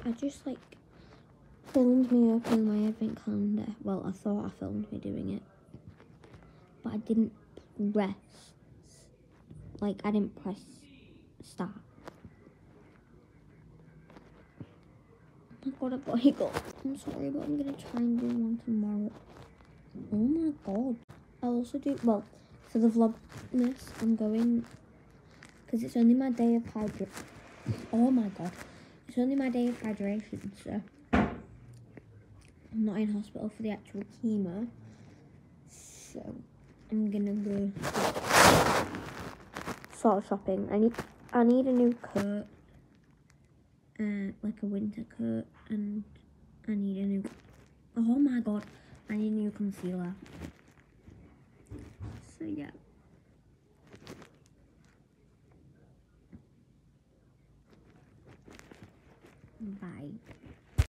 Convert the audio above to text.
I just like filmed me opening my advent calendar. Well, I thought I filmed me doing it, but I didn't press. Like, I didn't press start. Oh my god, I've got hiccups. I'm sorry, but I'm gonna try and do one tomorrow. Oh my god. I'll also do, well, for the vlogmas, I'm going, because it's only my day of hydration. Oh my god. It's only my day of hydration, so I'm not in hospital for the actual chemo. So I'm gonna go sort of shopping. I need a new coat, like a winter coat, and I need a new, oh my god, I need a new concealer. So yeah. Bye.